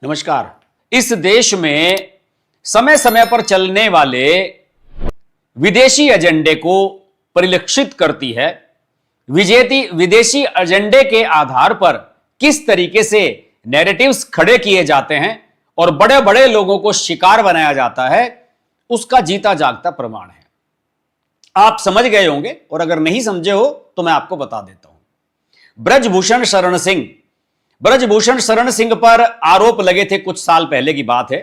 नमस्कार। इस देश में समय समय पर चलने वाले विदेशी एजेंडे को परिलक्षित करती है। विदेशी एजेंडे के आधार पर किस तरीके से नैरेटिव्स खड़े किए जाते हैं और बड़े बड़े लोगों को शिकार बनाया जाता है, उसका जीता जागता प्रमाण है। आप समझ गए होंगे, और अगर नहीं समझे हो तो मैं आपको बता देता हूं। ब्रजभूषण शरण सिंह पर आरोप लगे थे, कुछ साल पहले की बात है,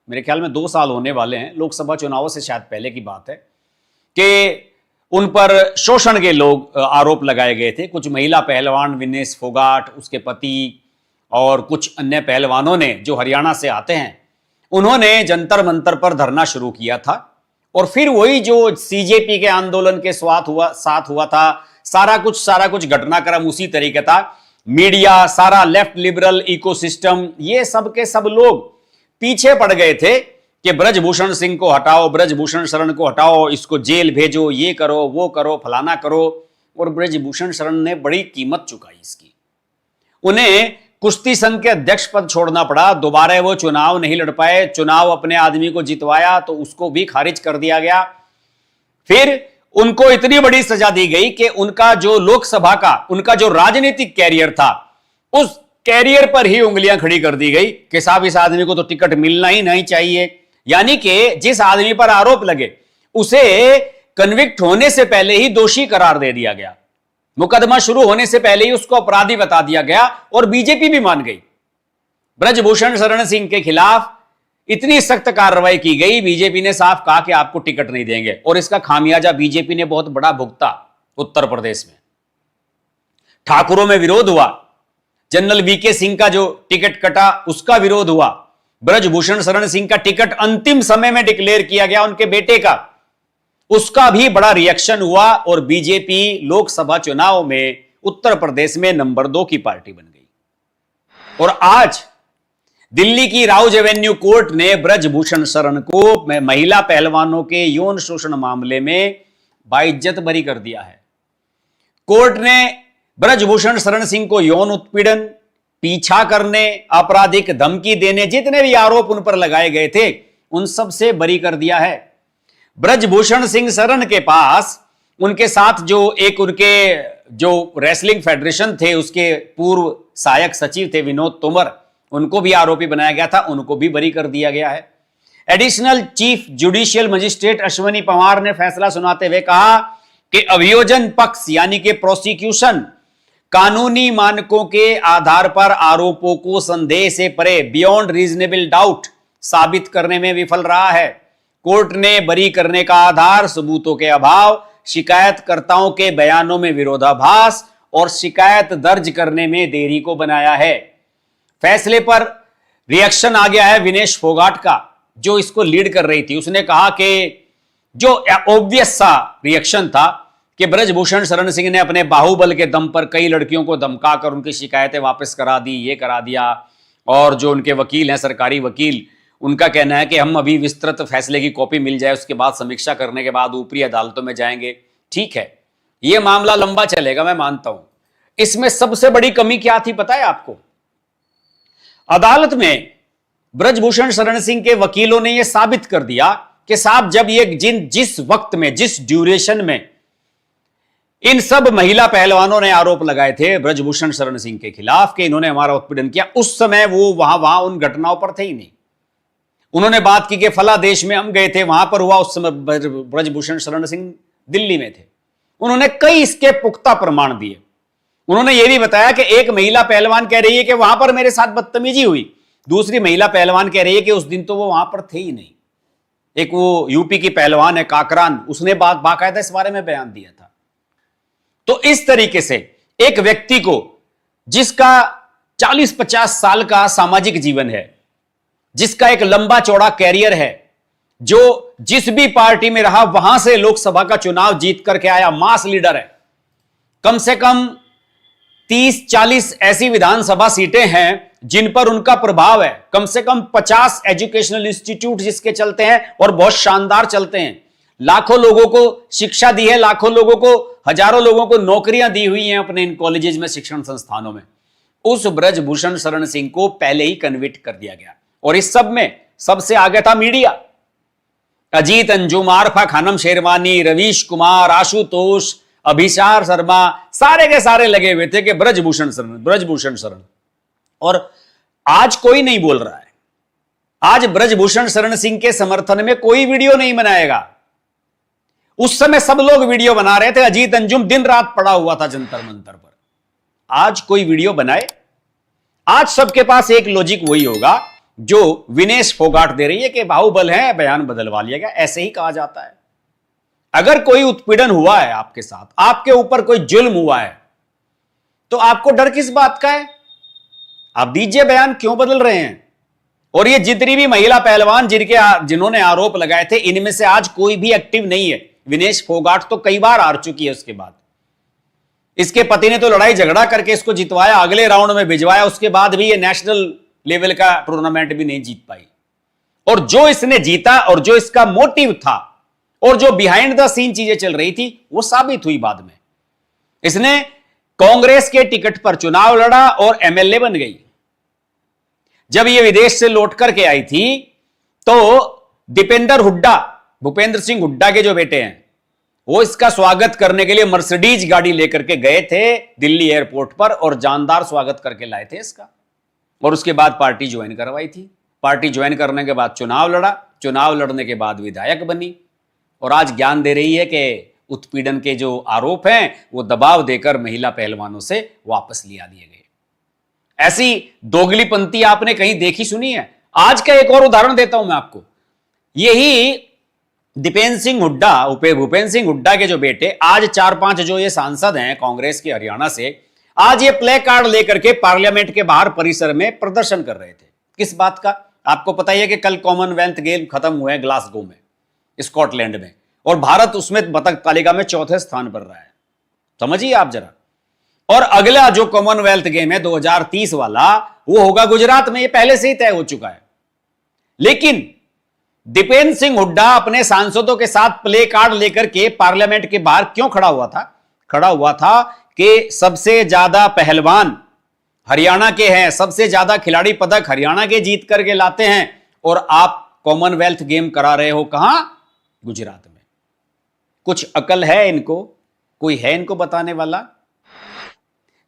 मेरे ख्याल में 2 साल होने वाले हैं, लोकसभा चुनावों से शायद पहले की बात है, कि उन पर शोषण के लोग आरोप लगाए गए थे। कुछ महिला पहलवान, विनेश फोगाट, उसके पति और कुछ अन्य पहलवानों ने जो हरियाणा से आते हैं, उन्होंने जंतर मंतर पर धरना शुरू किया था। और फिर वही जो सीजेपी के आंदोलन के साथ हुआ था, सारा कुछ घटनाक्रम उसी तरीके था। मीडिया, सारा लेफ्ट लिबरल इकोसिस्टम, ये सब के सब लोग पीछे पड़ गए थे कि ब्रजभूषण सिंह को हटाओ, ब्रजभूषण शरण को हटाओ, इसको जेल भेजो, ये करो, वो करो, फलाना करो। और ब्रजभूषण शरण ने बड़ी कीमत चुकाई इसकी। उन्हें कुश्ती संघ के अध्यक्ष पद छोड़ना पड़ा, दोबारा वो चुनाव नहीं लड़ पाए। चुनाव अपने आदमी को जितवाया तो उसको भी खारिज कर दिया गया। फिर उनको इतनी बड़ी सजा दी गई कि उनका जो लोकसभा का, उनका जो राजनीतिक कैरियर था, उस कैरियर पर ही उंगलियां खड़ी कर दी गई कि साहब इस आदमी को तो टिकट मिलना ही नहीं चाहिए। यानी कि जिस आदमी पर आरोप लगे उसे कन्विक्ट होने से पहले ही दोषी करार दे दिया गया, मुकदमा शुरू होने से पहले ही उसको अपराधी बता दिया गया, और बीजेपी भी मान गई। ब्रजभूषण शरण सिंह के खिलाफ इतनी सख्त कार्रवाई की गई, बीजेपी ने साफ कहा कि आपको टिकट नहीं देंगे, और इसका खामियाजा बीजेपी ने बहुत बड़ा भुगता। उत्तर प्रदेश में ठाकुरों में विरोध हुआ, जनरल वीके सिंह का जो टिकट कटा उसका विरोध हुआ, ब्रजभूषण शरण सिंह का टिकट अंतिम समय में डिक्लेयर किया गया उनके बेटे का, उसका भी बड़ा रिएक्शन हुआ, और बीजेपी लोकसभा चुनाव में उत्तर प्रदेश में नंबर 2 की पार्टी बन गई। और आज दिल्ली की राउज एवेन्यू कोर्ट ने ब्रजभूषण शरण को महिला पहलवानों के यौन शोषण मामले में बाइज्जत बरी कर दिया है। कोर्ट ने ब्रजभूषण शरण सिंह को यौन उत्पीड़न, पीछा करने, आपराधिक धमकी देने, जितने भी आरोप उन पर लगाए गए थे, उन सब से बरी कर दिया है। ब्रजभूषण सिंह शरण के पास उनके साथ उनके जो रेसलिंग फेडरेशन थे, उसके पूर्व सहायक सचिव थे विनोद तोमर, उनको भी आरोपी बनाया गया था, उनको भी बरी कर दिया गया है। Additional chief judicial magistrate Ashwani Panwar ने फैसला सुनाते हुए कहा कि अभियोजन पक्ष यानी कि प्रोसिक्यूशन कानूनी मानकों के आधार पर आरोपों को संदेह से परे, बियॉन्ड रीजनेबल डाउट, साबित करने में विफल रहा है। कोर्ट ने बरी करने का आधार सबूतों के अभाव, शिकायतकर्ताओं के बयानों में विरोधाभास और शिकायत दर्ज करने में देरी को बनाया है। फैसले पर रिएक्शन आ गया है विनेश फोगाट का, जो इसको लीड कर रही थी। उसने कहा कि जो ऑब्वियस सा रिएक्शन था कि ब्रजभूषण शरण सिंह ने अपने बाहुबल के दम पर कई लड़कियों को धमकाकर उनकी शिकायतें वापस करा दी, ये करा दिया। और जो उनके वकील हैं, सरकारी वकील, उनका कहना है कि हम अभी विस्तृत फैसले की कॉपी मिल जाए, उसके बाद समीक्षा करने के बाद ऊपरी अदालतों में जाएंगे। ठीक है, यह मामला लंबा चलेगा, मैं मानता हूं। इसमें सबसे बड़ी कमी क्या थी पता है आपको? अदालत में ब्रजभूषण शरण सिंह के वकीलों ने यह साबित कर दिया कि साहब जब ये जिस वक्त में, जिस ड्यूरेशन में इन सब महिला पहलवानों ने आरोप लगाए थे ब्रजभूषण शरण सिंह के खिलाफ कि इन्होंने हमारा उत्पीड़न किया, उस समय वो वहां उन घटनाओं पर थे ही नहीं। उन्होंने बात की कि फला देश में हम गए थे, वहां पर हुआ, उस समय ब्रजभूषण शरण सिंह दिल्ली में थे। उन्होंने कई इसके पुख्ता प्रमाण दिए। उन्होंने यह भी बताया कि एक महिला पहलवान कह रही है कि वहां पर मेरे साथ बदतमीजी हुई, दूसरी महिला पहलवान कह रही है कि उस दिन तो वो वहां पर थे ही नहीं। एक वो यूपी की पहलवान है काकरान, उसने बाकायदा इस बारे में बयान दिया था। तो इस तरीके से एक व्यक्ति को, जिसका 40-50 साल का सामाजिक जीवन है, जिसका एक लंबा चौड़ा कैरियर है, जो जिस भी पार्टी में रहा वहां से लोकसभा का चुनाव जीत करके आया, मास लीडर है, कम से कम 30-40 ऐसी विधानसभा सीटें हैं जिन पर उनका प्रभाव है, कम से कम 50 एजुकेशनल इंस्टीट्यूट जिसके चलते हैं और बहुत शानदार चलते हैं, लाखों लोगों को शिक्षा दी है, लाखों लोगों को, हजारों लोगों को नौकरियां दी हुई हैं अपने इन कॉलेजेस में, शिक्षण संस्थानों में। उस ब्रजभूषण शरण सिंह को पहले ही कन्विक्ट कर दिया गया। और इस सब में सबसे आगे था मीडिया। अजीत, अंजुम, आरफा खानम शेरवानी, रवीश कुमार, आशुतोष, अभिसार शर्मा, सारे के सारे लगे हुए थे कि ब्रजभूषण शरण, ब्रजभूषण शरण। और आज कोई नहीं बोल रहा है। आज ब्रजभूषण शरण सिंह के समर्थन में कोई वीडियो नहीं बनाएगा। उस समय सब लोग वीडियो बना रहे थे। अजीत अंजुम दिन रात पड़ा हुआ था जंतर मंतर पर। आज कोई वीडियो बनाए? आज सबके पास एक लॉजिक वही होगा जो विनेश फोगाट दे रही है कि बाहुबल है, बयान बदलवा लिया गया। ऐसे ही कहा जाता है। अगर कोई उत्पीड़न हुआ है आपके साथ, आपके ऊपर कोई जुल्म हुआ है, तो आपको डर किस बात का है? आप दीजिए बयान, क्यों बदल रहे हैं? और ये जितनी भी महिला पहलवान जिन्होंने आरोप लगाए थे, इनमें से आज कोई भी एक्टिव नहीं है। विनेश फोगाट तो कई बार हार चुकी है। उसके बाद इसके पति ने तो लड़ाई झगड़ा करके इसको जितवाया, अगले राउंड में भिजवाया, उसके बाद भी ये नेशनल लेवल का टूर्नामेंट भी नहीं जीत पाई। और जो इसने जीता और जो इसका मोटिव था और जो बिहाइंड द सीन चीजें चल रही थी, वो साबित हुई बाद में। इसने कांग्रेस के टिकट पर चुनाव लड़ा और एमएलए बन गई। जब ये विदेश से लौट करके आई थी तो दीपेंद्र हुड्डा, भूपेंद्र सिंह हुड्डा के जो बेटे हैं, वो इसका स्वागत करने के लिए मर्सिडीज गाड़ी लेकर के गए थे दिल्ली एयरपोर्ट पर और जानदार स्वागत करके लाए थे इसका। और उसके बाद पार्टी ज्वाइन करवाई थी। पार्टी ज्वाइन करने के बाद चुनाव लड़ा, चुनाव लड़ने के बाद विधायक बनी और आज ज्ञान दे रही है कि उत्पीड़न के जो आरोप हैं वो दबाव देकर महिला पहलवानों से वापस लिया दिए गए। ऐसी दोगलीपंथी आपने कहीं देखी सुनी है? आज का एक और उदाहरण देता हूं मैं आपको। यही दीपेंद्र सिंह हुड्डा, भूपेंद्र सिंह हुड्डा के जो बेटे, आज 4-5 जो ये सांसद हैं कांग्रेस के हरियाणा से, आज ये प्ले कार्ड लेकर के पार्लियामेंट के बाहर परिसर में प्रदर्शन कर रहे थे। किस बात का? आपको पता ही है कि कल कॉमनवेल्थ गेम खत्म हुए हैं ग्लासगो में, स्कॉटलैंड में, और भारत उसमें पदक तालिका में 4थे स्थान पर रहा है। समझिए आप जरा। और अगला जो कॉमनवेल्थ गेम है 2030 वाला, वो होगा गुजरात में। ये पहले से ही तय हो चुका है। लेकिन दीपेंद्र सिंह हुड्डा अपने सांसदों के साथ प्ले कार्ड लेकर के पार्लियामेंट के बाहर क्यों खड़ा हुआ था? खड़ा हुआ था कि सबसे ज्यादा पहलवान हरियाणा के हैं, सबसे ज्यादा खिलाड़ी पदक हरियाणा के जीत करके लाते हैं, और आप कॉमनवेल्थ गेम करा रहे हो कहां? गुजरात में। कुछ अकल है इनको? कोई है इनको बताने वाला?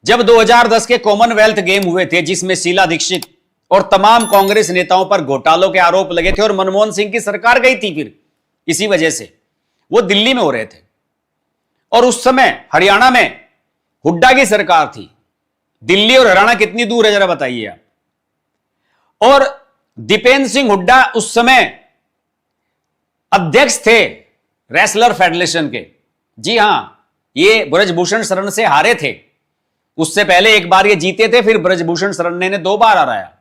जब 2010 के कॉमनवेल्थ गेम हुए थे, जिसमें शीला दीक्षित और तमाम कांग्रेस नेताओं पर घोटालों के आरोप लगे थे और मनमोहन सिंह की सरकार गई थी, फिर इसी वजह से वो दिल्ली में हो रहे थे, और उस समय हरियाणा में हुड्डा की सरकार थी। दिल्ली और हरियाणा कितनी दूर है जरा बताइए आप। और दीपेंद्र सिंह हुड्डा उस समय अध्यक्ष थे रेसलर फेडरेशन के। जी हां, ये ब्रजभूषण शरण से हारे थे। उससे पहले एक बार ये जीते थे, फिर ब्रजभूषण शरण ने 2 बार हराया।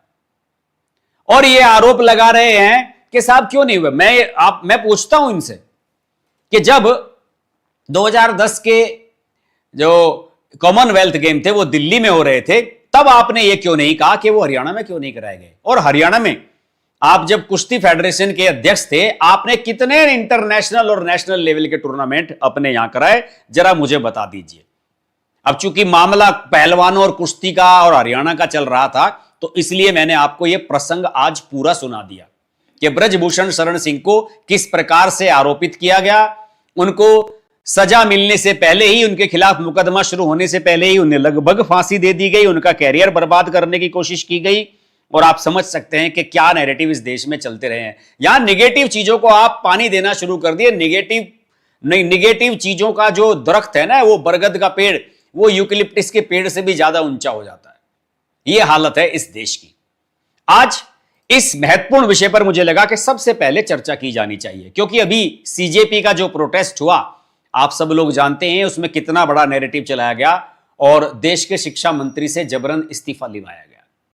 और ये आरोप लगा रहे हैं कि साहब क्यों नहीं हुए। मैं पूछता हूं इनसे कि जब 2010 के जो कॉमनवेल्थ गेम थे वो दिल्ली में हो रहे थे, तब आपने ये क्यों नहीं कहा कि वो हरियाणा में क्यों नहीं कराए गए? और हरियाणा में आप जब कुश्ती फेडरेशन के अध्यक्ष थे, आपने कितने इंटरनेशनल और नेशनल लेवल के टूर्नामेंट अपने यहां कराए? जरा मुझे बता दीजिए। अब चूंकि मामला पहलवानों और कुश्ती का और हरियाणा का चल रहा था, तो इसलिए मैंने आपको यह प्रसंग आज पूरा सुना दिया कि ब्रजभूषण शरण सिंह को किस प्रकार से आरोपित किया गया। उनको सजा मिलने से पहले ही, उनके खिलाफ मुकदमा शुरू होने से पहले ही उन्हें लगभग फांसी दे दी गई। उनका कैरियर बर्बाद करने की कोशिश की गई। और आप समझ सकते हैं कि क्या नैरेटिव इस देश में चलते रहे हैं। यहां निगेटिव चीजों को आप पानी देना शुरू कर दिए। निगेटिव चीजों का जो दरख्त है ना, वो बरगद का पेड़, वो यूकलिप्टिस के पेड़ से भी ज्यादा ऊंचा हो जाता है। यह हालत है इस देश की। आज इस महत्वपूर्ण विषय पर मुझे लगा कि सबसे पहले चर्चा की जानी चाहिए, क्योंकि अभी सीजेपी का जो प्रोटेस्ट हुआ, आप सब लोग जानते हैं उसमें कितना बड़ा नैरेटिव चलाया गया और देश के शिक्षा मंत्री से जबरन इस्तीफा लिवाया गया।